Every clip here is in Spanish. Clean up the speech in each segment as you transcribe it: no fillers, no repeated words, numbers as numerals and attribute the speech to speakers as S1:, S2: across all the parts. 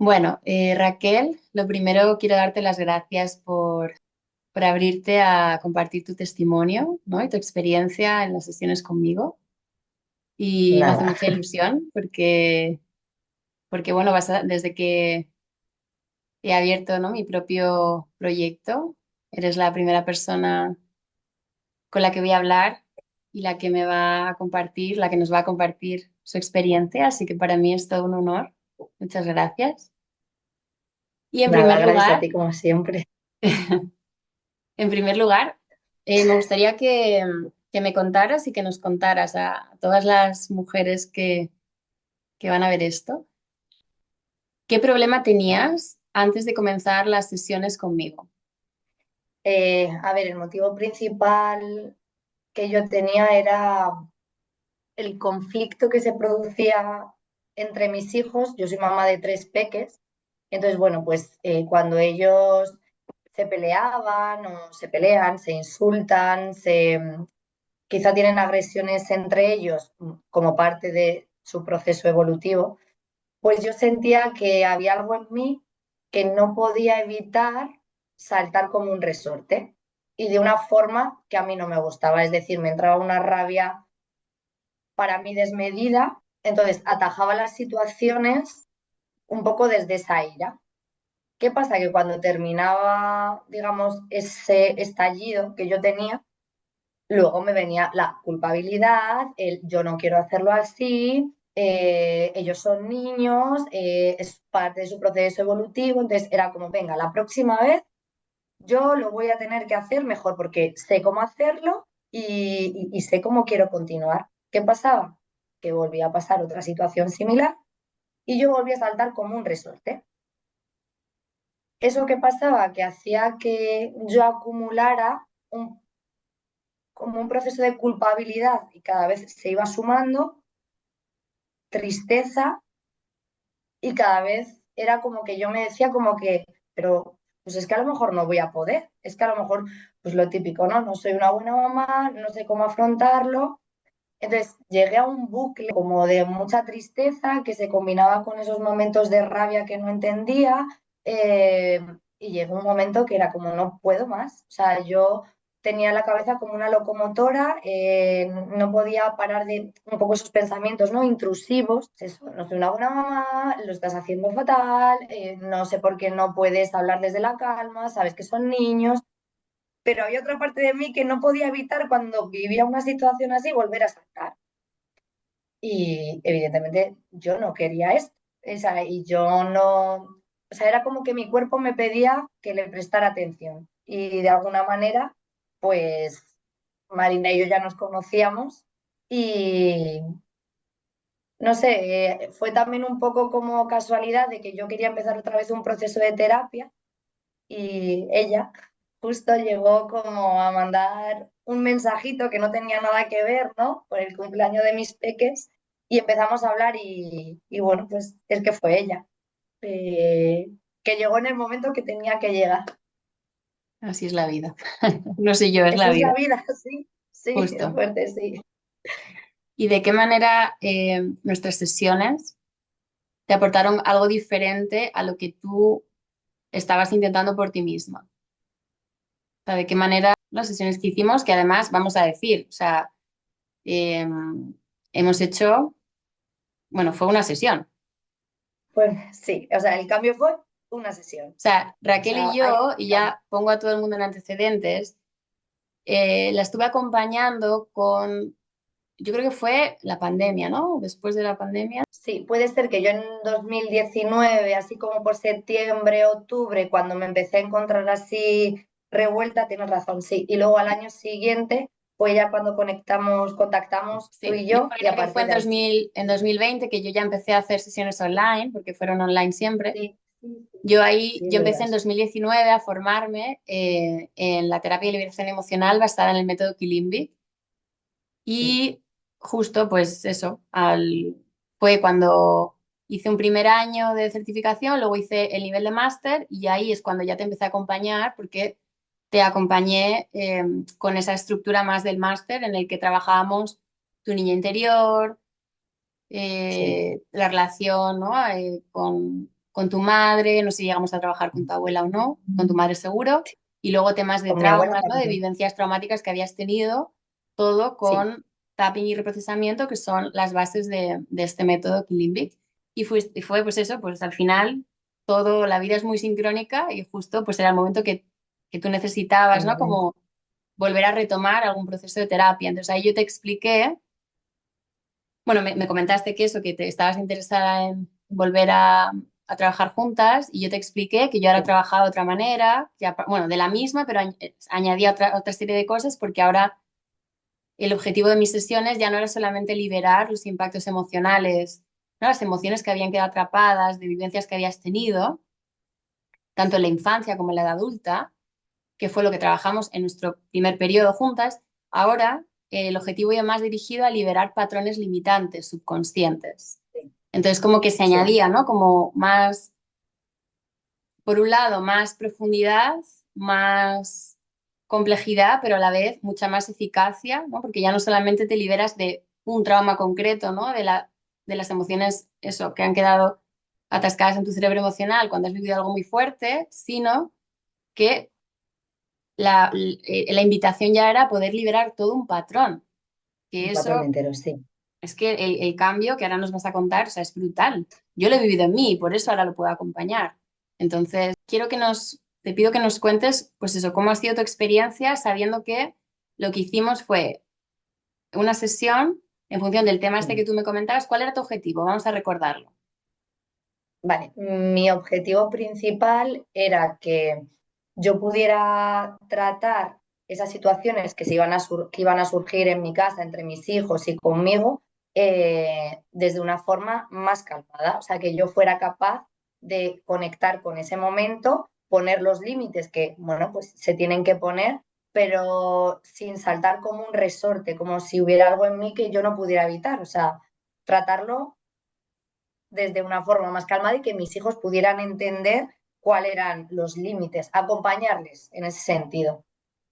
S1: Bueno, Raquel, lo primero quiero darte las gracias por abrirte a compartir tu testimonio, ¿no? Y tu experiencia en las sesiones conmigo. Y me hace
S2: Nada,
S1: mucha ilusión porque bueno, desde que he abierto, ¿no? Mi propio proyecto, eres la primera persona con la que voy a hablar y la que me va a compartir, la que nos va a compartir su experiencia. Así que para mí es todo un honor. Muchas gracias. Y en
S2: nada,
S1: primer
S2: gracias a
S1: lugar,
S2: ti como siempre.
S1: En primer lugar, me gustaría que me contaras y que nos contaras a todas las mujeres que van a ver esto, ¿qué problema tenías antes de comenzar las sesiones conmigo?
S2: A ver, el motivo principal que yo tenía era el conflicto que se producía entre mis hijos. Yo soy mamá de tres peques, entonces, bueno, pues cuando ellos se peleaban o se pelean, se insultan, quizá tienen agresiones entre ellos como parte de su proceso evolutivo, pues yo sentía que había algo en mí que no podía evitar saltar como un resorte y de una forma que a mí no me gustaba, es decir, me entraba una rabia para mí desmedida, entonces atajaba las situaciones un poco desde esa ira. ¿Qué pasa? Que cuando terminaba, digamos, ese estallido que yo tenía, luego me venía la culpabilidad, el yo no quiero hacerlo así, ellos son niños, es parte de su proceso evolutivo, entonces era como, venga, la próxima vez yo lo voy a tener que hacer mejor porque sé cómo hacerlo y sé cómo quiero continuar. ¿Qué pasaba? Que volvía a pasar otra situación similar y yo volvía a saltar como un resorte. ¿Eso qué pasaba? Que hacía que yo acumulara como un proceso de culpabilidad y cada vez se iba sumando tristeza y cada vez era como que yo me decía como que, pero pues es que a lo mejor no voy a poder, es que a lo mejor, pues lo típico, ¿no? No soy una buena mamá, no sé cómo afrontarlo. Entonces llegué a un bucle como de mucha tristeza que se combinaba con esos momentos de rabia que no entendía, eh, y llegó un momento que era como no puedo más. O sea, yo tenía la cabeza como una locomotora, no podía parar de un poco esos pensamientos no intrusivos. Eso, no soy una buena mamá, lo estás haciendo fatal, no sé por qué no puedes hablar desde la calma, sabes que son niños, pero había otra parte de mí que no podía evitar cuando vivía una situación así volver a saltar. Y evidentemente yo no quería esto. O sea, y yo no, o sea, era como que mi cuerpo me pedía que le prestara atención. Y de alguna manera, pues Marina y yo ya nos conocíamos y no sé, fue también un poco como casualidad de que yo quería empezar otra vez un proceso de terapia y ella justo llegó como a mandar un mensajito que no tenía nada que ver, ¿no? Por el cumpleaños de mis peques y empezamos a hablar y bueno, pues es que fue ella, eh, que llegó en el momento que tenía que llegar.
S1: Así es la vida. No sé yo, es
S2: Eso
S1: la
S2: es la
S1: vida,
S2: vida, sí, sí, es
S1: justo.
S2: fuerte, sí.
S1: ¿Y de qué manera nuestras sesiones te aportaron algo diferente a lo que tú estabas intentando por ti misma? O sea, ¿de qué manera las sesiones que hicimos, que además vamos a decir, o sea, eh, hemos hecho, bueno, fue una sesión. O
S2: Pues sí, o sea, el cambio fue una sesión.
S1: sea,
S2: O
S1: Raquel y
S2: sea, hay
S1: yo, y
S2: un cambio.
S1: ya pongo a todo el mundo en antecedentes, la estuve acompañando con, yo creo que fue la pandemia, ¿no? Después de la pandemia.
S2: Sí, puede ser que yo en 2019, así como por septiembre, octubre, cuando me empecé a encontrar así revuelta, tienes razón, sí. Y luego al año siguiente fue ya cuando contactamos tú
S1: Sí,
S2: y
S1: yo
S2: yo, y a
S1: creo que fue
S2: partir de ahí.
S1: en 2020 que yo ya empecé a hacer sesiones online, porque fueron online siempre.
S2: Sí, sí, sí, sí,
S1: Yo
S2: es
S1: empecé
S2: verdad.
S1: en 2019 a formarme en la terapia de liberación emocional basada en el método Kilimbi.
S2: Sí,
S1: Y justo, pues eso, fue cuando hice un primer año de certificación, luego hice el nivel de máster y ahí es cuando ya te empecé a acompañar porque te acompañé con esa estructura más del máster en el que trabajábamos tu niña interior,
S2: sí,
S1: la relación, ¿no? con tu madre, no sé si llegamos a trabajar con tu abuela o no, con tu madre seguro, y luego temas de
S2: Con mi abuela
S1: traumas, ¿no? De
S2: también.
S1: vivencias traumáticas que habías tenido, todo
S2: Sí,
S1: con tapping y reprocesamiento, que son las bases de este método Killimbic. Y fue pues eso, pues al final todo, la vida es muy sincrónica y justo pues era el momento que tú necesitabas, ¿no?
S2: totalmente.
S1: Como volver a retomar algún proceso de terapia. Entonces ahí yo te expliqué, bueno, me comentaste que eso, que te estabas interesada en volver a trabajar juntas y yo te expliqué que yo ahora
S2: Sí,
S1: trabajaba de otra manera, ya, bueno, de la misma, pero añadía otra serie de cosas porque ahora el objetivo de mis sesiones ya no era solamente liberar los impactos emocionales, ¿no? Las emociones que habían quedado atrapadas, de vivencias que habías tenido, tanto en la infancia como en la edad adulta, que fue lo que trabajamos en nuestro primer periodo juntas. Ahora el objetivo iba más dirigido a liberar patrones limitantes subconscientes.
S2: sí,
S1: Entonces como que se
S2: sí,
S1: añadía, ¿no? Como más, por un lado, más profundidad, más complejidad, pero a la vez mucha más eficacia, ¿no? Porque ya no solamente te liberas de un trauma concreto, ¿no? De las emociones, eso, que han quedado atascadas en tu cerebro emocional cuando has vivido algo muy fuerte, sino que la invitación ya era poder liberar todo un patrón,
S2: un
S1: que
S2: patrón
S1: eso
S2: entero, sí.
S1: es que el cambio que ahora nos vas a contar, o sea, es brutal. Yo lo he vivido en mí y por eso ahora lo puedo acompañar. Entonces, te pido que nos cuentes, pues eso, cómo ha sido tu experiencia sabiendo que lo que hicimos fue una sesión en función del tema este que
S2: Mm.
S1: tú me comentabas. ¿Cuál era tu objetivo? Vamos a recordarlo.
S2: Vale, mi objetivo principal era que yo pudiera tratar esas situaciones que, que iban a surgir en mi casa, entre mis hijos y conmigo, desde una forma más calmada. O sea, que yo fuera capaz de conectar con ese momento, poner los límites que, bueno, pues se tienen que poner, pero sin saltar como un resorte, como si hubiera algo en mí que yo no pudiera evitar. O sea, tratarlo desde una forma más calmada y que mis hijos pudieran entender cuáles eran los límites, acompañarles en ese sentido.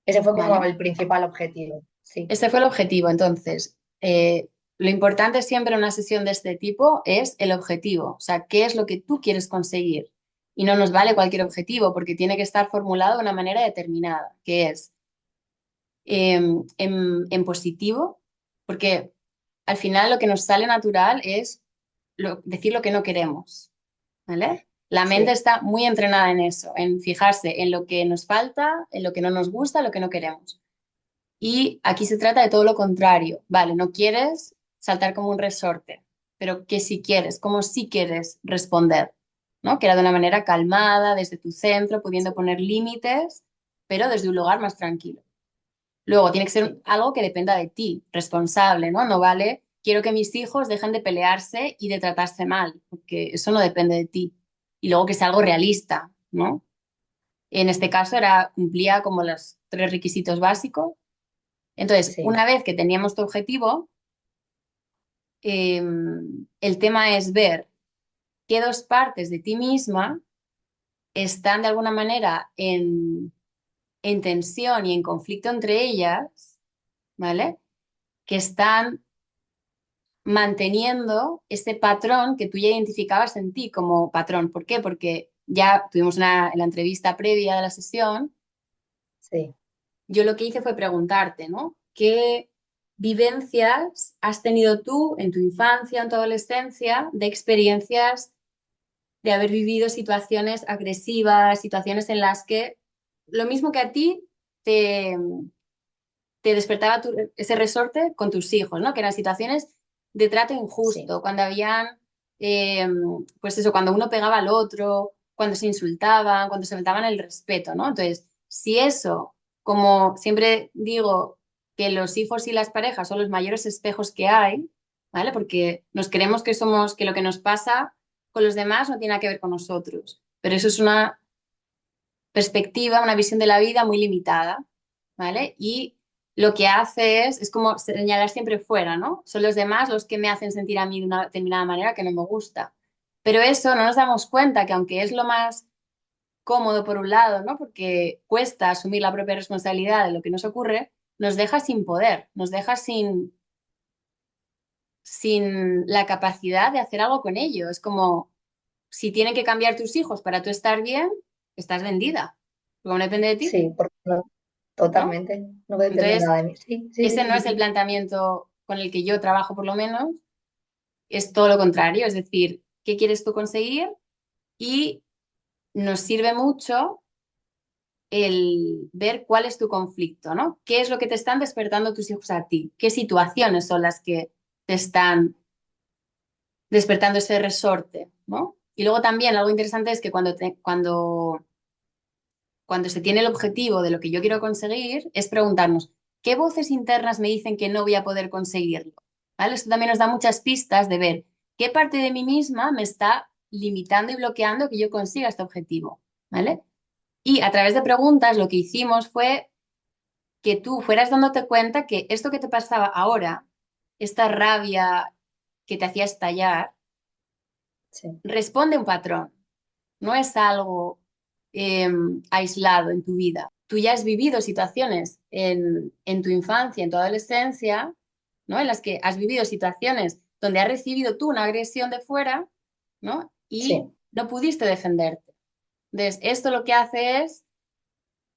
S2: Ese fue como
S1: ¿Vale?
S2: el principal objetivo, sí.
S1: Este fue el objetivo. Entonces, lo importante siempre en una sesión de este tipo es el objetivo, o sea, qué es lo que tú quieres conseguir. Y no nos vale cualquier objetivo porque tiene que estar formulado de una manera determinada, que es en positivo, porque al final lo que nos sale natural es decir lo que no queremos, ¿vale? La mente
S2: Sí,
S1: está muy entrenada en eso, en fijarse en lo que nos falta, en lo que no nos gusta, lo que no queremos. Y aquí se trata de todo lo contrario. Vale, no quieres saltar como un resorte, pero que si quieres, como si quieres responder, ¿no? Que era de una manera calmada, desde tu centro, pudiendo poner límites, pero desde un lugar más tranquilo. Luego, tiene que ser
S2: sí,
S1: algo que dependa de ti, responsable, ¿no? No vale, quiero que mis hijos dejen de pelearse y de tratarse mal, porque eso no depende de ti. Y luego que sea algo realista, ¿no? En este caso cumplía como los tres requisitos básicos. Entonces,
S2: sí,
S1: una vez que teníamos tu objetivo, el tema es ver qué dos partes de ti misma están de alguna manera en tensión y en conflicto entre ellas, ¿vale? Que están manteniendo ese patrón que tú ya identificabas en ti como patrón. ¿Por qué? Porque ya tuvimos en la entrevista previa de la sesión,
S2: sí.
S1: yo lo que hice fue preguntarte, ¿no? ¿Qué vivencias has tenido tú en tu infancia, en tu adolescencia, de experiencias de haber vivido situaciones agresivas, situaciones en las que lo mismo que a ti te, te despertaba ese resorte con tus hijos, ¿no? Que eran situaciones de trato
S2: Sí,
S1: injusto, cuando habían, eh, pues eso, cuando uno pegaba al otro, cuando se insultaban, cuando se faltaban el respeto, ¿no? Entonces, si eso, como siempre digo, que los hijos y las parejas son los mayores espejos que hay, ¿vale? Porque nos creemos que somos, que lo que nos pasa con los demás no tiene nada que ver con nosotros, pero eso es una perspectiva, una visión de la vida muy limitada, ¿vale? Y lo que hace es como señalar siempre fuera, ¿no? Son los demás los que me hacen sentir a mí de una determinada manera que no me gusta. Pero eso no nos damos cuenta que aunque es lo más cómodo por un lado, ¿no? Porque cuesta asumir la propia responsabilidad de lo que nos ocurre, nos deja sin poder, nos deja sin la capacidad de hacer algo con ello. Es como si tienen que cambiar tus hijos para tú estar bien, estás vendida. Porque no depende de ti,
S2: Sí, porque no,
S1: ¿no?
S2: totalmente. No depende
S1: Entonces,
S2: nada de mí. Sí, sí,
S1: ese
S2: sí,
S1: no
S2: sí,
S1: es el
S2: sí.
S1: planteamiento con el que yo trabajo, por lo menos. Es todo lo contrario. Es decir, ¿qué quieres tú conseguir? Y nos sirve mucho el ver cuál es tu conflicto, ¿no? ¿Qué es lo que te están despertando tus hijos a ti? ¿Qué situaciones son las que te están despertando ese resorte, ¿no? Y luego también algo interesante es que cuando se tiene el objetivo de lo que yo quiero conseguir, es preguntarnos, ¿qué voces internas me dicen que no voy a poder conseguirlo? ¿Vale? Esto también nos da muchas pistas de ver qué parte de mí misma me está limitando y bloqueando que yo consiga este objetivo, ¿vale? Y a través de preguntas lo que hicimos fue que tú fueras dándote cuenta que esto que te pasaba ahora, esta rabia que te hacía estallar,
S2: Sí,
S1: responde a un patrón, no es algo eh, aislado en tu vida. Tú ya has vivido situaciones en tu infancia, en tu adolescencia, ¿no? En las que has vivido situaciones donde has recibido tú una agresión de fuera, ¿no? Y
S2: sí,
S1: no pudiste defenderte. Entonces, esto lo que hace es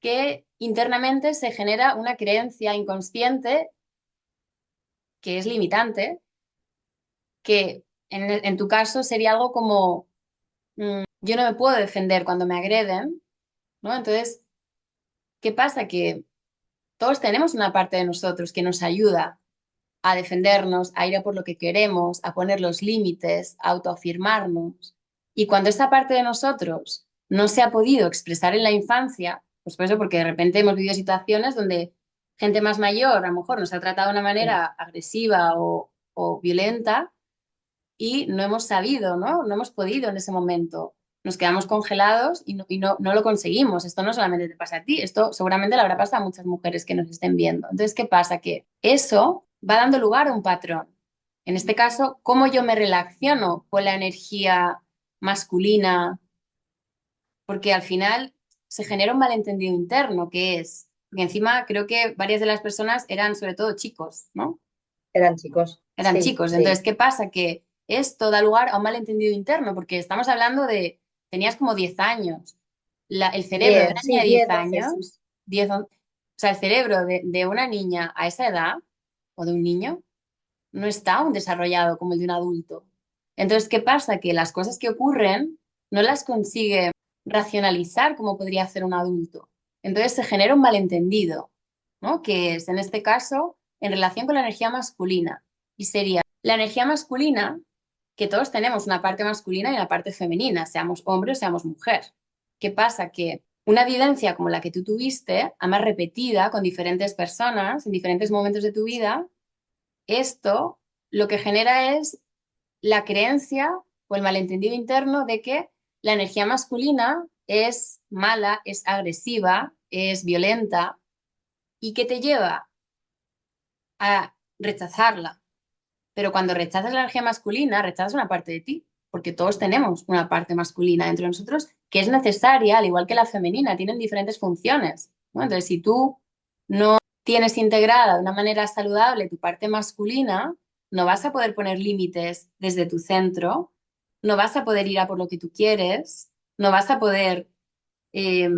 S1: que internamente se genera una creencia inconsciente que es limitante, que en tu caso sería algo como, yo no me puedo defender cuando me agreden, ¿no? Entonces, ¿qué pasa? Que todos tenemos una parte de nosotros que nos ayuda a defendernos, a ir a por lo que queremos, a poner los límites, a autoafirmarnos. Y cuando esa parte de nosotros no se ha podido expresar en la infancia, pues por eso, porque de repente hemos vivido situaciones donde gente más mayor a lo mejor nos ha tratado de una
S2: sí.
S1: manera agresiva o violenta y no hemos sabido, ¿no? No hemos podido en ese momento. Nos quedamos congelados y no lo conseguimos. Esto no solamente te pasa a ti, esto seguramente le habrá pasado a muchas mujeres que nos estén viendo. Entonces, ¿qué pasa? Que eso va dando lugar a un patrón. En este caso, cómo yo me relaciono con la energía masculina, porque al final se genera un malentendido interno, que es, porque encima creo que varias de las personas eran sobre todo chicos, ¿no?
S2: Eran chicos.
S1: Eran
S2: Sí,
S1: chicos. Entonces,
S2: sí.
S1: ¿qué pasa? Que esto da lugar a un malentendido interno, porque estamos hablando de, tenías como 10 años. El cerebro de
S2: 10,
S1: una
S2: sí,
S1: niña de 10
S2: 10, 12, sí.
S1: años, 10 o sea, el cerebro de una niña a esa edad, o de un niño, no está aún desarrollado como el de un adulto. Entonces, ¿qué pasa? Que las cosas que ocurren no las consigue racionalizar como podría hacer un adulto. Entonces se genera un malentendido, ¿no? Que es, en este caso, en relación con la energía masculina. Y sería la energía masculina, que todos tenemos una parte masculina y una parte femenina, seamos hombre o seamos mujer. ¿Qué pasa? Que una vivencia como la que tú tuviste, además repetida con diferentes personas en diferentes momentos de tu vida, esto lo que genera es la creencia o el malentendido interno de que la energía masculina es mala, es agresiva, es violenta y que te lleva a rechazarla. Pero cuando rechazas la energía masculina, rechazas una parte de ti, porque todos tenemos una parte masculina dentro de nosotros que es necesaria, al igual que la femenina, tienen diferentes funciones, ¿no? Entonces, si tú tienes integrada de una manera saludable tu parte masculina, no vas a poder poner límites desde tu centro, no vas a poder ir a por lo que tú quieres, no vas a poder eh,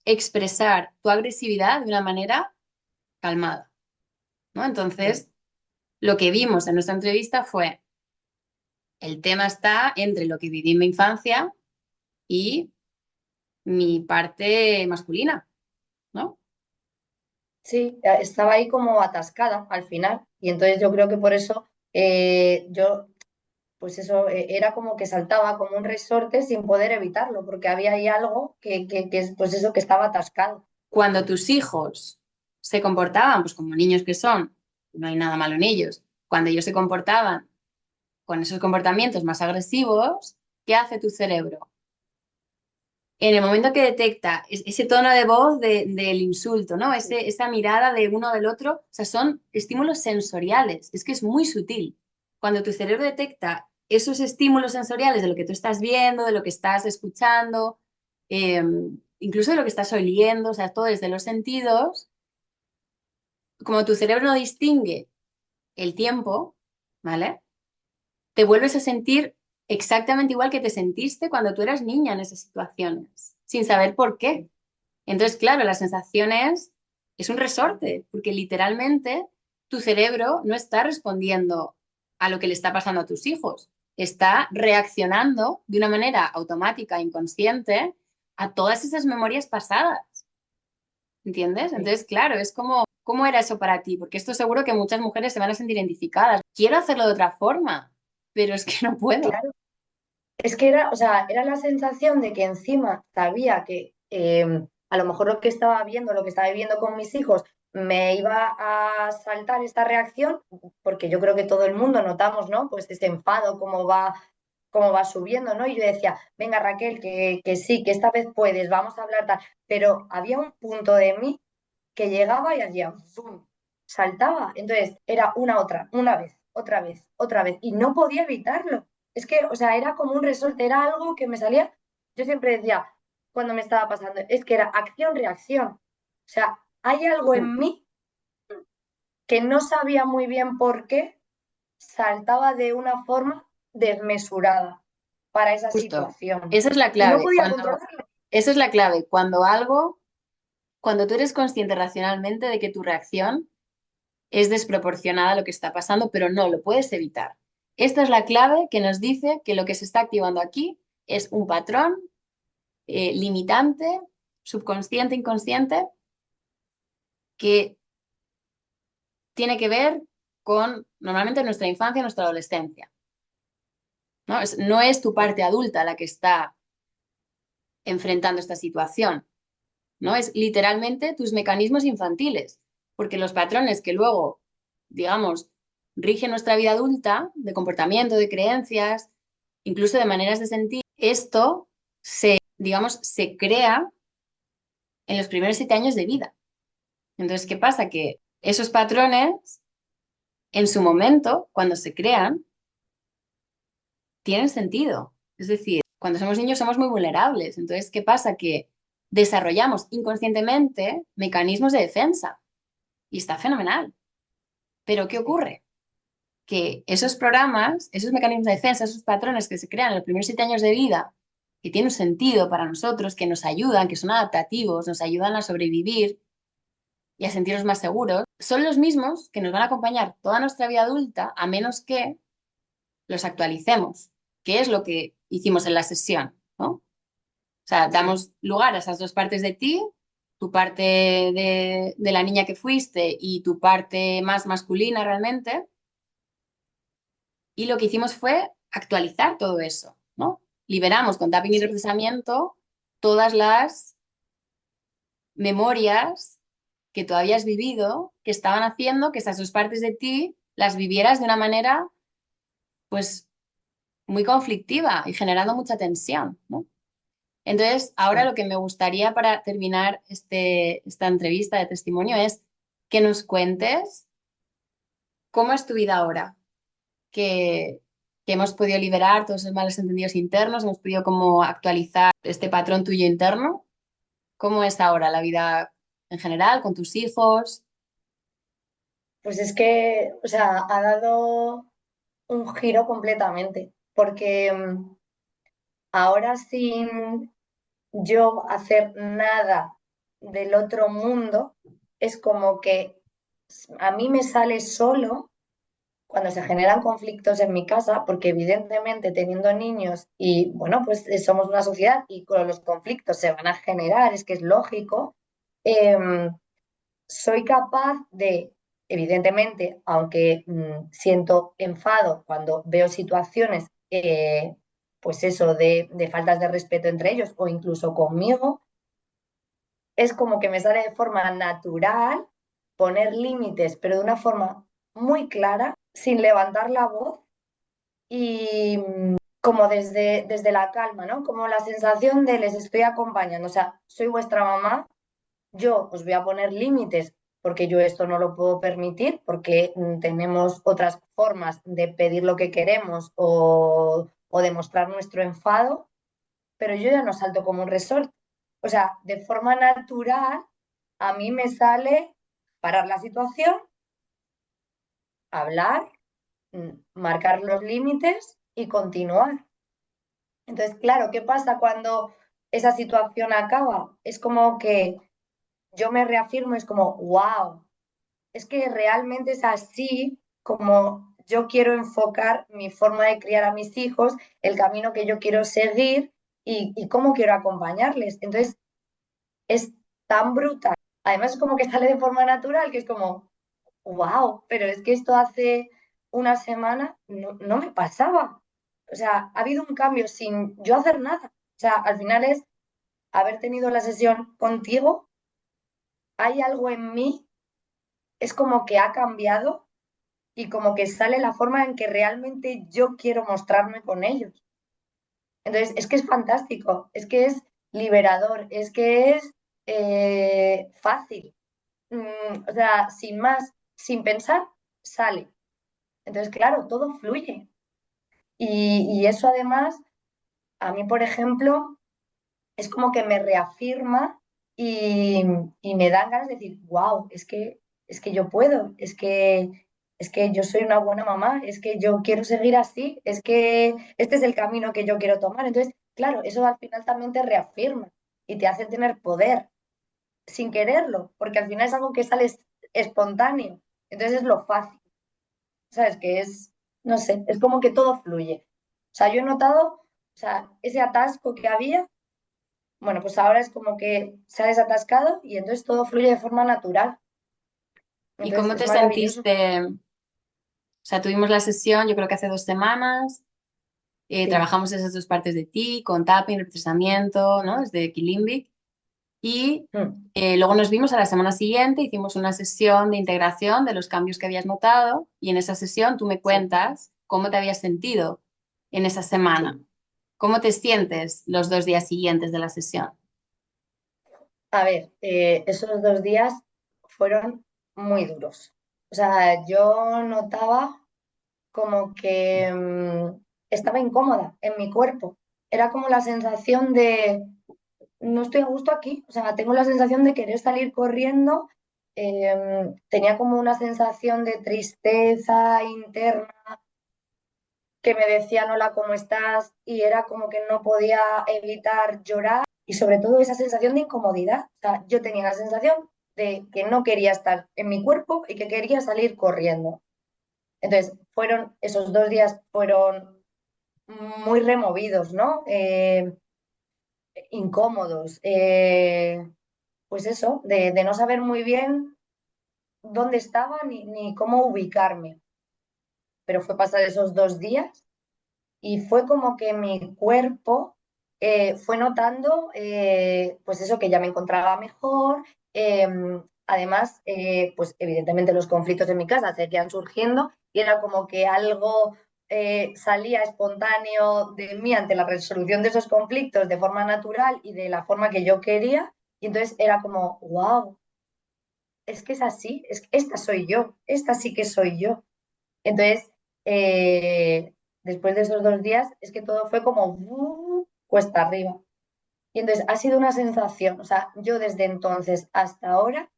S1: expresar tu agresividad de una manera calmada, ¿no?
S2: Sí,
S1: Entonces, lo que vimos en nuestra entrevista fue, el tema está entre lo que viví en mi infancia y mi parte masculina, ¿no?
S2: sí, estaba ahí como atascada al final. Y entonces yo creo que por eso yo, pues eso, era como que saltaba como un resorte sin poder evitarlo, porque había ahí algo que es, pues eso, que estaba atascado.
S1: Cuando tus hijos se comportaban, pues como niños que son, no hay nada malo en ellos, cuando ellos se comportaban con esos comportamientos más agresivos, ¿qué hace tu cerebro? En el momento que detecta ese tono de voz del insulto, ¿no?
S2: Sí,
S1: Esa mirada de uno del otro, o sea, son estímulos sensoriales, es que es muy sutil. Cuando tu cerebro detecta esos estímulos sensoriales de lo que tú estás viendo, de lo que estás escuchando, eh, incluso de lo que estás oliendo, o sea, todo desde los sentidos, como tu cerebro no distingue el tiempo, ¿vale? Te vuelves a sentir exactamente igual que te sentiste cuando tú eras niña en esas situaciones, sin saber por qué. Entonces, claro, la sensación es un resorte, porque literalmente tu cerebro no está respondiendo a lo que le está pasando a tus hijos, está reaccionando de una manera automática, inconsciente, a todas esas memorias pasadas, ¿entiendes?
S2: Sí,
S1: Entonces, claro, es como, ¿cómo era eso para ti? Porque esto seguro que muchas mujeres se van a sentir identificadas. Quiero hacerlo de otra forma, pero es que no puedo.
S2: claro. Es que era, o sea, era la sensación de que encima sabía que a lo mejor lo que estaba viendo, lo que estaba viviendo con mis hijos, me iba a saltar esta reacción, porque yo creo que todo el mundo notamos, ¿no? Pues ese enfado, cómo va subiendo, ¿no? Y yo decía, venga Raquel, que sí, que esta vez puedes, vamos a hablar tal. Pero había un punto de mí que llegaba y hacía, ¡fum! Saltaba. Entonces era una otra, una vez, otra vez, otra vez. Y no podía evitarlo. Es que, o sea, era como un resorte, era algo que me salía. Yo siempre decía, cuando me estaba pasando, es que era acción-reacción. O sea, hay algo en mí que no sabía muy bien por qué saltaba de una forma desmesurada para esa
S1: Justo.
S2: situación.
S1: Esa es la
S2: Y no
S1: clave.
S2: podía controlarlo.
S1: Esa es la clave. Cuando tú eres consciente racionalmente de que tu reacción es desproporcionada a lo que está pasando, pero no lo puedes evitar. Esta es la clave que nos dice que lo que se está activando aquí es un patrón limitante, subconsciente, inconsciente, que tiene que ver con normalmente nuestra infancia, nuestra adolescencia. No es tu parte adulta la que está enfrentando esta situación, ¿no? Es literalmente tus mecanismos infantiles, porque los patrones que luego, digamos, rigen nuestra vida adulta, de comportamiento, de creencias, incluso de maneras de sentir, esto digamos, se crea en los primeros 7 años de vida. Entonces, ¿qué pasa? Que esos patrones, en su momento, cuando se crean, tienen sentido. Es decir, cuando somos niños somos muy vulnerables. Entonces, ¿qué pasa? Que desarrollamos inconscientemente mecanismos de defensa y está fenomenal. Pero ¿qué
S2: Sí.
S1: ocurre? Que esos programas, esos mecanismos de defensa, esos patrones que se crean en los primeros 7 años de vida, que tienen un sentido para nosotros, que nos ayudan, que son adaptativos, nos ayudan a sobrevivir y a sentirnos más seguros, son los mismos que nos van a acompañar toda nuestra vida adulta, a menos que los actualicemos, que es lo que hicimos en la sesión, ¿no? O sea,
S2: Sí.
S1: damos lugar a esas dos partes de ti, tu parte de la niña que fuiste y tu parte más masculina realmente, y lo que hicimos fue actualizar todo eso, ¿no? Liberamos con tapping y
S2: Sí.
S1: reprocesamiento todas las memorias que tú habías vivido que estaban haciendo que esas dos partes de ti las vivieras de una manera, pues, muy conflictiva y generando mucha tensión, ¿no? Entonces, ahora
S2: Sí.
S1: lo que me gustaría para terminar esta entrevista de testimonio es que nos cuentes cómo es tu vida ahora, que hemos podido liberar todos esos malos entendidos internos, hemos podido como actualizar este patrón tuyo interno. ¿Cómo es ahora la vida en general con tus hijos?
S2: Pues es que, o sea, ha dado un giro completamente, porque ahora sin yo hacer nada del otro mundo, es como que a mí me sale solo cuando se generan conflictos en mi casa, porque evidentemente teniendo niños y bueno, pues somos una sociedad y con los conflictos se van a generar, es que es lógico, eh, soy capaz de, evidentemente, aunque siento enfado cuando veo situaciones, pues eso, de faltas de respeto entre ellos o incluso conmigo, es como que me sale de forma natural poner límites, pero de una forma muy clara, sin levantar la voz y como desde la calma, ¿no? Como la sensación de les estoy acompañando, o sea, soy vuestra mamá, yo os voy a poner límites porque yo esto no lo puedo permitir, porque tenemos otras formas de pedir lo que queremos o demostrar nuestro enfado, pero yo ya no salto como un resorte. O sea, de forma natural, a mí me sale parar la situación, hablar, marcar los límites y continuar. Entonces, claro, ¿qué pasa cuando esa situación acaba? Es como que yo me reafirmo, es como, wow, es que realmente es así como yo quiero enfocar mi forma de criar a mis hijos, el camino que yo quiero seguir y cómo quiero acompañarles. Entonces, es tan brutal. Además, es como que sale de forma natural, que es como, wow, pero es que esto hace una semana no me pasaba. O sea, ha habido un cambio sin yo hacer nada. O sea, al final es haber tenido la sesión contigo, hay algo en mí, es como que ha cambiado y como que sale la forma en que realmente yo quiero mostrarme con ellos. Entonces, es que es fantástico, es que es liberador, es que es fácil. O sea, sin más, sin pensar, sale. Entonces, claro, todo fluye. Y eso además, a mí, por ejemplo, es como que me reafirma y, y me dan ganas de decir, wow, es que yo puedo, es que yo soy una buena mamá, es que yo quiero seguir así, es que este es el camino que yo quiero tomar. Entonces, claro, eso al final también te reafirma y te hace tener poder sin quererlo, porque al final es algo que sale espontáneo. Entonces es lo fácil, ¿sabes? Que es, no sé, es como que todo fluye. O sea, yo he notado, o sea, ese atasco que había, bueno, pues ahora es como que se ha desatascado y entonces todo fluye de forma natural.
S1: ¿Y
S2: Entonces
S1: cómo
S2: es
S1: te
S2: maravilloso.
S1: sentiste? O sea, tuvimos la sesión, yo creo que hace 2 semanas.
S2: Sí.
S1: Trabajamos esas dos partes de ti, con tapping, represamiento, ¿no? Desde Kilimbic. Y
S2: Mm.
S1: luego nos vimos a la semana siguiente, hicimos una sesión de integración de los cambios que habías notado y en esa sesión tú me
S2: Sí,
S1: cuentas cómo te habías sentido en esa semana.
S2: sí.
S1: ¿Cómo te sientes los 2 días siguientes de la sesión?
S2: A ver, esos 2 días fueron muy duros. O sea, yo notaba como que estaba incómoda en mi cuerpo. Era como la sensación de no estoy a gusto aquí. O sea, tengo la sensación de querer salir corriendo. Tenía como una sensación de tristeza interna que me decían hola, ¿cómo estás? Y era como que no podía evitar llorar y sobre todo esa sensación de incomodidad. O sea, yo tenía la sensación de que no quería estar en mi cuerpo y que quería salir corriendo. Entonces, esos 2 días fueron muy removidos, ¿no? Incómodos. Pues eso, de no saber muy bien dónde estaba ni cómo ubicarme. Pero fue pasar esos 2 días y fue como que mi cuerpo fue notando, pues eso, que ya me encontraba mejor. eh, Además, pues evidentemente los conflictos en mi casa seguían surgiendo y era como que algo salía espontáneo de mí ante la resolución de esos conflictos de forma natural y de la forma que yo quería. Y entonces era como, wow, es que es así, es que esta soy yo, esta sí que soy yo. Entonces, después de esos 2 días, es que todo fue como cuesta arriba. Y entonces ha sido una sensación, o sea, yo desde entonces hasta ahora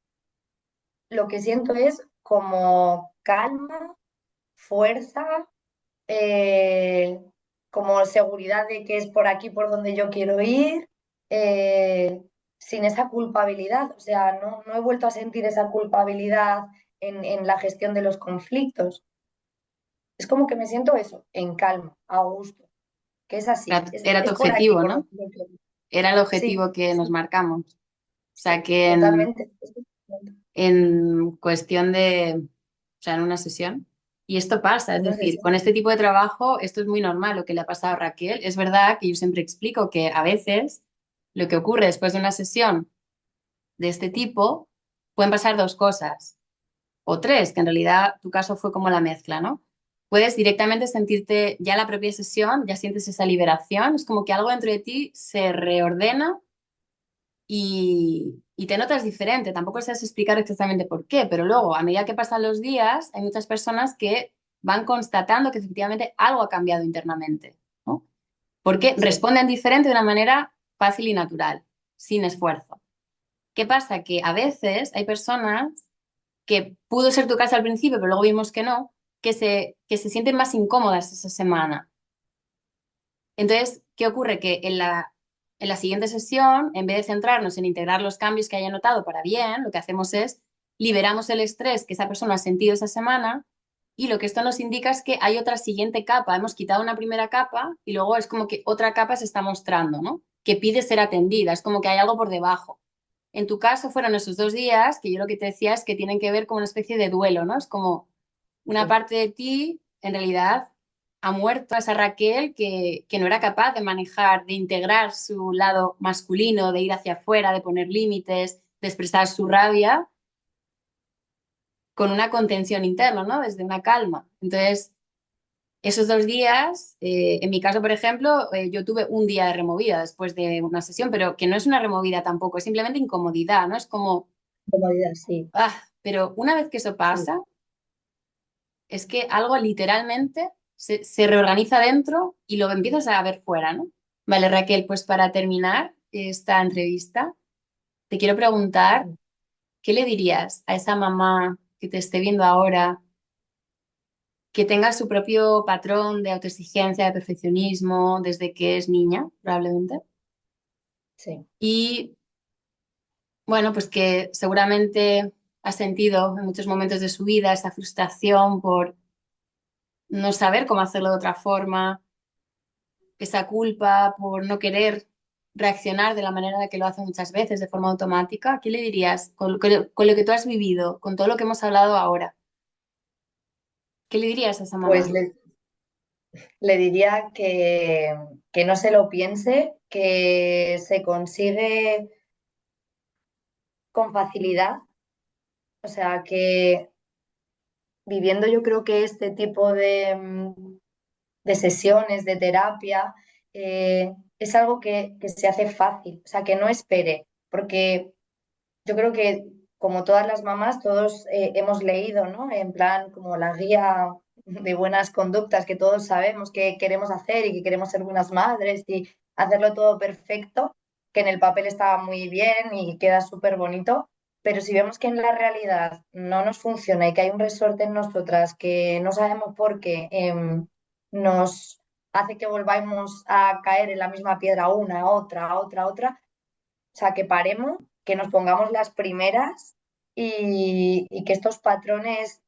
S2: lo que siento es como calma, fuerza, eh, como seguridad de que es por aquí por donde yo quiero ir, eh, sin esa culpabilidad. O sea, no he vuelto a sentir esa culpabilidad en la gestión de los conflictos. Es como que me siento eso, en calma, a gusto, que es así,
S1: Era tu
S2: es por aquí
S1: objetivo,
S2: por
S1: ¿no?
S2: donde yo quiero ir.
S1: Era el
S2: Sí,
S1: objetivo que nos
S2: sí,
S1: marcamos. O sea
S2: sí,
S1: que
S2: totalmente.
S1: en cuestión de, o sea, en una sesión. Y esto pasa, es
S2: No sé
S1: decir,
S2: si.
S1: con este tipo de trabajo, esto es muy normal lo que le ha pasado a Raquel. Es verdad que yo siempre explico que a veces lo que ocurre después de una sesión de este tipo pueden pasar dos cosas, o tres, que en realidad tu caso fue como la mezcla, ¿no? Puedes directamente sentirte ya la propia sesión, ya sientes esa liberación, es como que algo dentro de ti se reordena y te notas diferente. Tampoco sabes explicar exactamente por qué, pero luego, a medida que pasan los días, hay muchas personas que van constatando que efectivamente algo ha cambiado internamente, ¿no? Porque
S2: Sí,
S1: responden diferente de una manera fácil y natural, sin esfuerzo. ¿Qué pasa? Que a veces hay personas que pudo ser tu caso al principio, pero luego vimos que no, que se sienten más incómodas esa semana. Entonces, ¿qué ocurre? Que en la siguiente sesión, en vez de centrarnos en integrar los cambios que haya notado para bien, lo que hacemos es liberamos el estrés que esa persona ha sentido esa semana y lo que esto nos indica es que hay otra siguiente capa. Hemos quitado una primera capa y luego es como que otra capa se está mostrando, ¿no? Que pide ser atendida, es como que hay algo por debajo. En tu caso fueron esos 2 días que yo lo que te decía es que tienen que ver con una especie de duelo, ¿no? Es como una
S2: sí,
S1: parte de ti, en realidad, ha muerto esa Raquel que no era capaz de manejar, de integrar su lado masculino, de ir hacia afuera, de poner límites, de expresar su rabia con una contención interna, ¿no? Desde una calma. Entonces, esos 2 días, en mi caso, por ejemplo, yo tuve un día de removida después de una sesión, pero que no es una removida tampoco, es simplemente incomodidad, ¿no? Es como,
S2: comodidad, sí,
S1: pero una vez que eso
S2: sí.
S1: pasa, es que algo literalmente se reorganiza dentro y lo empiezas a ver fuera, ¿no? Vale, Raquel, pues para terminar esta entrevista, te quiero preguntar, ¿qué le dirías a esa mamá que te esté viendo ahora, que tenga su propio patrón de autoexigencia, de perfeccionismo desde que es niña, probablemente?
S2: Sí,
S1: Y bueno, pues que seguramente ha sentido en muchos momentos de su vida esa frustración por no saber cómo hacerlo de otra forma, esa culpa por no querer reaccionar de la manera en la que lo hace muchas veces, de forma automática. ¿Qué le dirías con lo que tú has vivido, con todo lo que hemos hablado ahora? ¿Qué le dirías a esa
S2: pues
S1: mamá?
S2: le diría que no se lo piense, que se consigue con facilidad, o sea, que viviendo yo creo que este tipo de sesiones, de terapia, es algo que se hace fácil, o sea, que no espere, porque yo creo que como todas las mamás, todos hemos leído, ¿no? En plan, como la guía de buenas conductas que todos sabemos que queremos hacer y que queremos ser buenas madres y hacerlo todo perfecto, que en el papel está muy bien y queda súper bonito, pero si vemos que en la realidad no nos funciona y que hay un resorte en nosotras que no sabemos por qué nos hace que volvamos a caer en la misma piedra una, otra, otra, otra, o sea, que paremos, que nos pongamos las primeras y que estos patrones,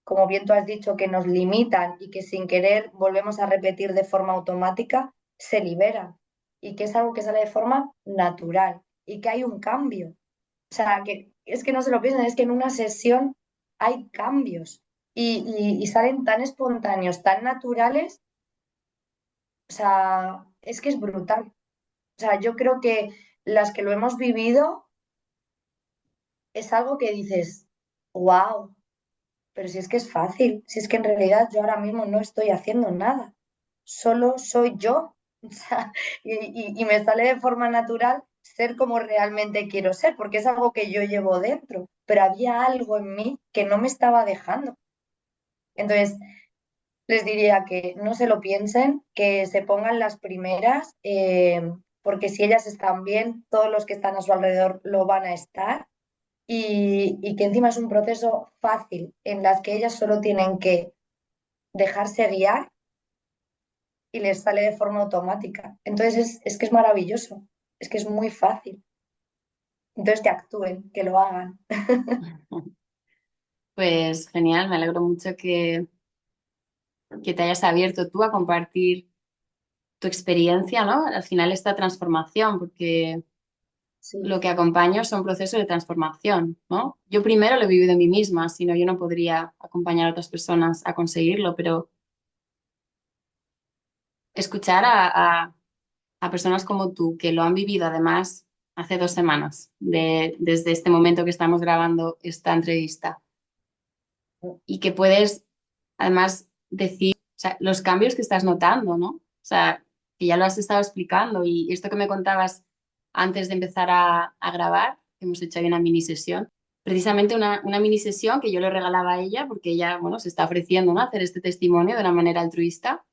S2: como bien tú has dicho, que nos limitan y que sin querer volvemos a repetir de forma automática, se liberan. Y que es algo que sale de forma natural y que hay un cambio. O sea, que es que no se lo piensen, es que en una sesión hay cambios y salen tan espontáneos, tan naturales. O sea, es que es brutal. O sea, yo creo que las que lo hemos vivido es algo que dices, wow, pero si es que es fácil, si es que en realidad yo ahora mismo no estoy haciendo nada, solo soy yo. O sea, y me sale de forma natural ser como realmente quiero ser, porque es algo que yo llevo dentro, pero había algo en mí que no me estaba dejando. Entonces, les diría que no se lo piensen, que se pongan las primeras, porque si ellas están bien, todos los que están a su alrededor lo van a estar y que encima es un proceso fácil en las que ellas solo tienen que dejarse guiar y les sale de forma automática. Entonces es que es maravilloso, es que es muy fácil. Entonces que actúen, que lo hagan.
S1: Pues genial, me alegro mucho que te hayas abierto tú a compartir tu experiencia, ¿no? Al final esta transformación, porque
S2: Sí,
S1: lo que acompaño son procesos de transformación, ¿no? Yo primero lo he vivido en mí misma, si no yo no podría acompañar a otras personas a conseguirlo, pero escuchar a personas como tú que lo han vivido además hace 2 semanas, desde este momento que estamos grabando esta entrevista, y que puedes además decir, o sea, los cambios que estás notando, ¿no? O sea, que ya lo has estado explicando y esto que me contabas antes de empezar a grabar, que hemos hecho ahí una mini sesión, precisamente una mini sesión que yo le regalaba a ella porque ella, bueno, se está ofreciendo, ¿no? A hacer este testimonio de una manera altruista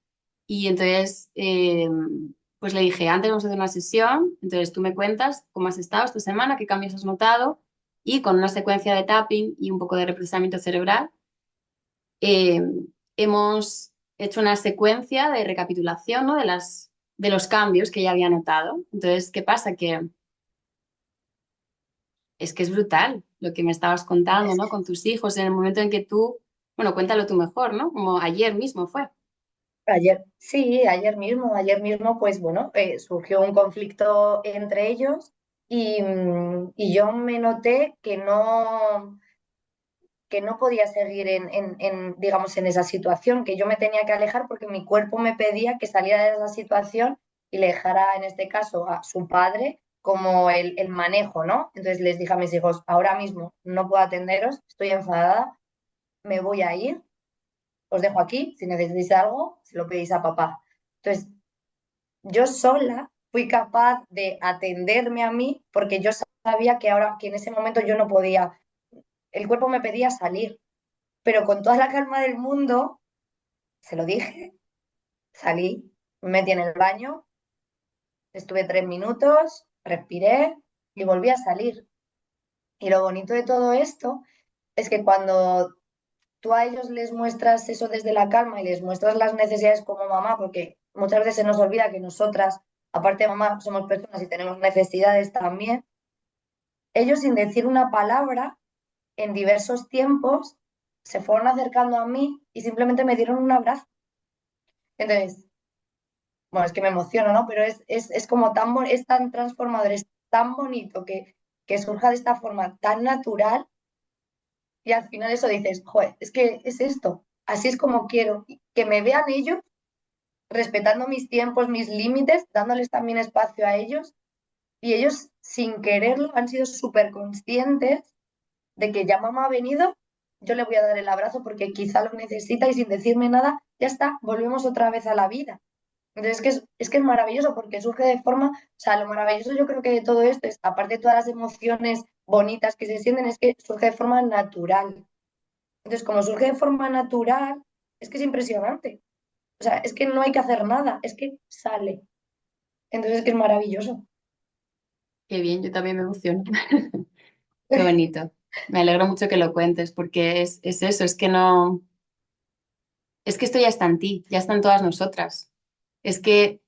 S1: y entonces, pues le dije, antes vamos a hacer una sesión, entonces tú me cuentas cómo has estado esta semana, qué cambios has notado y con una secuencia de tapping y un poco de reprocesamiento cerebral eh, hemos hecho una secuencia de recapitulación, ¿no? De las de los cambios que ella había notado. Entonces, ¿qué pasa? Que es brutal lo que me estabas contando,
S2: Es
S1: ¿no? Con tus hijos, en el momento en que tú, bueno, cuéntalo tú mejor, ¿no? Como ayer mismo fue.
S2: ayer, sí, ayer mismo, pues bueno, surgió un conflicto entre ellos y yo me noté que no podía seguir digamos, en esa situación, que yo me tenía que alejar porque mi cuerpo me pedía que saliera de esa situación y le dejara, en este caso, a su padre como el manejo, ¿no? Entonces les dije a mis hijos, ahora mismo no puedo atenderos, estoy enfadada, me voy a ir, os dejo aquí, si necesitáis algo, se lo pedís a papá. Entonces, yo sola fui capaz de atenderme a mí porque yo sabía que ahora, que en ese momento yo no podía, el cuerpo me pedía salir, pero con toda la calma del mundo, se lo dije, salí, me metí en el baño, estuve 3 minutos, respiré y volví a salir. Y lo bonito de todo esto es que cuando tú a ellos les muestras eso desde la calma y les muestras las necesidades como mamá, porque muchas veces se nos olvida que nosotras, aparte de mamá, somos personas y tenemos necesidades también, ellos sin decir una palabra, en diversos tiempos, se fueron acercando a mí y simplemente me dieron un abrazo. Entonces, bueno, es que me emociono, ¿no? Pero es como es tan transformador, es tan bonito que surja de esta forma tan natural y al final eso dices, joder, es que es esto, así es como quiero, que me vean ellos respetando mis tiempos, mis límites, dándoles también espacio a ellos y ellos sin quererlo han sido súper conscientes de que ya mamá ha venido, yo le voy a dar el abrazo porque quizá lo necesita y sin decirme nada, ya está, volvemos otra vez a la vida. Entonces es que es maravilloso porque surge de forma, o sea, lo maravilloso yo creo que de todo esto es, aparte de todas las emociones bonitas que se sienten, es que surge de forma natural. Entonces, como surge de forma natural, es que es impresionante. O sea, es que no hay que hacer nada, es que sale. Entonces es que es maravilloso.
S1: Qué bien, yo también me emociono. Qué bonito. Me alegro mucho que lo cuentes porque es eso, es que no, es que esto ya está en ti, ya está en todas nosotras. Es que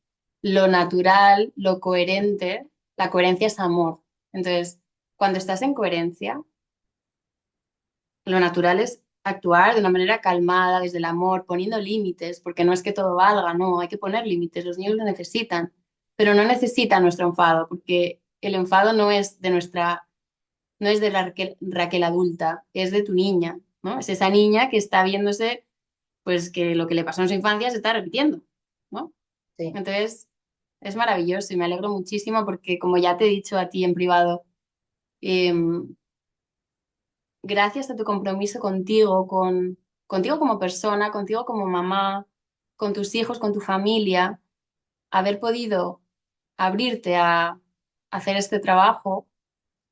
S1: lo natural, lo coherente, la coherencia es amor. Entonces, cuando estás en coherencia, lo natural es actuar de una manera calmada, desde el amor, poniendo límites, porque no es que todo valga, no, hay que poner límites, los niños lo necesitan, pero no necesitan nuestro enfado, porque el enfado no es de nuestra, no es de la Raquel adulta, es de tu niña, ¿no? Es esa niña que está viéndose, pues que lo que le pasó en su infancia se está repitiendo, ¿no?
S2: Sí,
S1: Entonces, es maravilloso y me alegro muchísimo porque, como ya te he dicho a ti en privado, em, gracias a tu compromiso contigo, contigo como persona, contigo como mamá, con tus hijos, con tu familia, haber podido abrirte a hacer este trabajo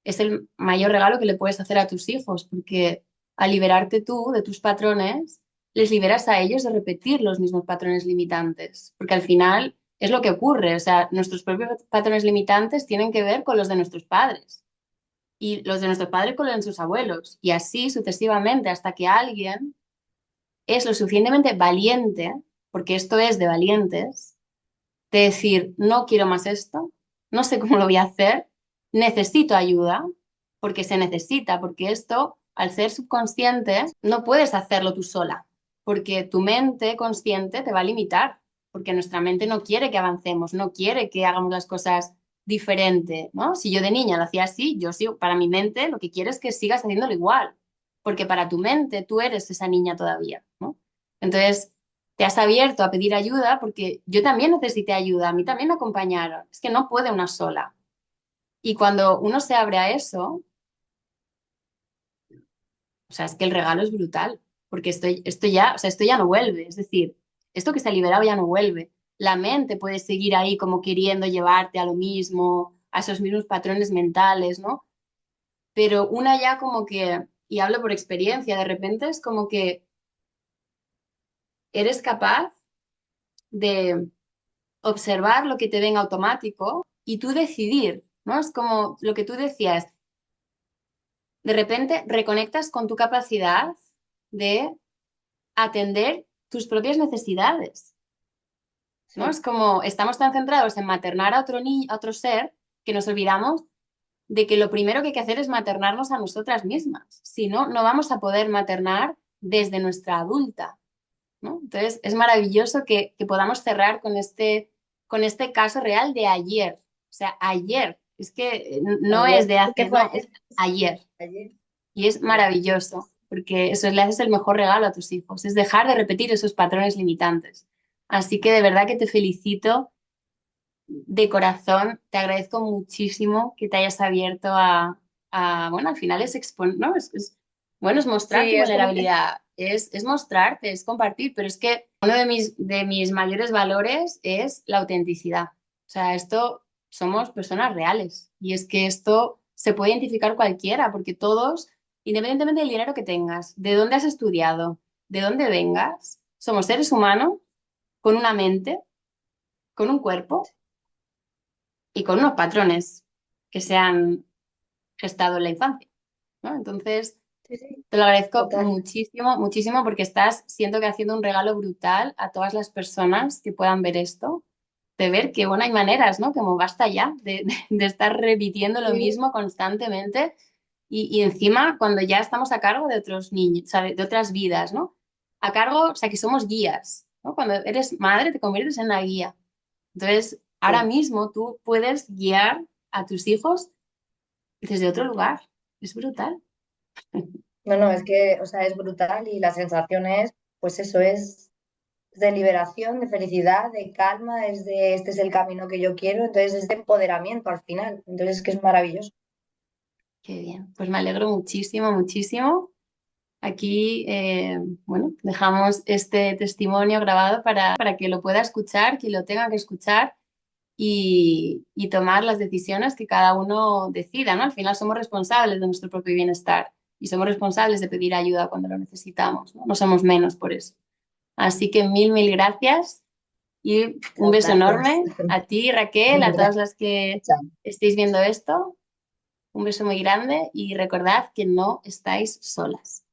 S1: es el mayor regalo que le puedes hacer a tus hijos, porque al liberarte tú de tus patrones, les liberas a ellos de repetir los mismos patrones limitantes, porque al final es lo que ocurre, o sea, nuestros propios patrones limitantes tienen que ver con los de nuestros padres y los de nuestros padres con los de sus abuelos, y así sucesivamente hasta que alguien es lo suficientemente valiente, porque esto es de valientes, de decir, no quiero más esto, no sé cómo lo voy a hacer, necesito ayuda, porque se necesita, porque esto, al ser subconsciente, no puedes hacerlo tú sola, porque tu mente consciente te va a limitar, porque nuestra mente no quiere que avancemos, no quiere que hagamos las cosas diferente, ¿no? Si yo de niña lo hacía así, yo sigo, para mi mente lo que quiero es que sigas haciéndolo igual, porque para tu mente tú eres esa niña todavía, ¿no? Entonces, te has abierto a pedir ayuda porque yo también necesité ayuda, a mí también me acompañaron, es que no puede una sola. Y cuando uno se abre a eso, o sea, es que el regalo es brutal, porque esto ya, o sea, esto ya no vuelve, es decir, esto que se ha liberado ya no vuelve. La mente puede seguir ahí como queriendo llevarte a lo mismo, a esos mismos patrones mentales, ¿no? Pero una ya como que, y hablo por experiencia, de repente es como que eres capaz de observar lo que te ven automático y tú decidir, ¿no? Es como lo que tú decías, de repente reconectas con tu capacidad de atender tus propias necesidades. ¿no?
S2: sí,
S1: Es como estamos tan centrados en maternar a otro niño, a otro ser, que nos olvidamos de que lo primero que hay que hacer es maternarnos a nosotras mismas. Si no, no vamos a poder maternar desde nuestra adulta, ¿no? Entonces, es maravilloso que podamos cerrar con este caso real de ayer. O sea, ayer. Es que no es
S2: ayer,
S1: de
S2: es que
S1: hace,
S2: fue
S1: no, es ayer.
S2: ayer,
S1: Y es
S2: ya.
S1: maravilloso, porque eso le haces el mejor regalo a tus hijos, es dejar de repetir esos patrones limitantes. Así que de verdad que te felicito de corazón, te agradezco muchísimo que te hayas abierto bueno, al final es exponer, ¿no? Bueno, es mostrar tu
S2: Sí,
S1: vulnerabilidad, es mostrarte, es compartir, pero es que uno de mis mayores valores es la autenticidad. O sea, esto somos personas reales y es que esto se puede identificar cualquiera, porque todos, independientemente del dinero que tengas, de dónde has estudiado, de dónde vengas, somos seres humanos con una mente, con un cuerpo y con unos patrones que se han gestado en la infancia, ¿no? Entonces,
S2: sí, sí,
S1: te lo agradezco
S2: total.
S1: muchísimo, muchísimo porque siento que haciendo un regalo brutal a todas las personas que puedan ver esto, de ver que, bueno, hay maneras, ¿no? Como basta ya de estar repitiendo lo
S2: Sí,
S1: mismo constantemente y encima cuando ya estamos a cargo de otros niños, o sea, de otras vidas, ¿no? A cargo, o sea, que somos guías, ¿no? Cuando eres madre te conviertes en la guía. Entonces, ahora
S2: sí.
S1: mismo tú puedes guiar a tus hijos desde otro lugar. Es brutal.
S2: No, no, es que, o sea, es brutal y la sensación es, pues eso es de liberación, de felicidad, de calma, es de este es el camino que yo quiero, entonces es de empoderamiento al final, entonces es que es maravilloso.
S1: Qué bien. Pues me alegro muchísimo, muchísimo. Aquí, bueno, dejamos este testimonio grabado para que lo pueda escuchar, quien lo tenga que escuchar y tomar las decisiones que cada uno decida, ¿no? Al final somos responsables de nuestro propio bienestar y somos responsables de pedir ayuda cuando lo necesitamos, ¿no? No somos menos por eso. Así que mil gracias y un
S2: Muchas
S1: beso
S2: gracias.
S1: enorme a ti, Raquel, a
S2: Venga,
S1: todas las que
S2: chao.
S1: estéis viendo esto. Un beso muy grande y recordad que no estáis solas.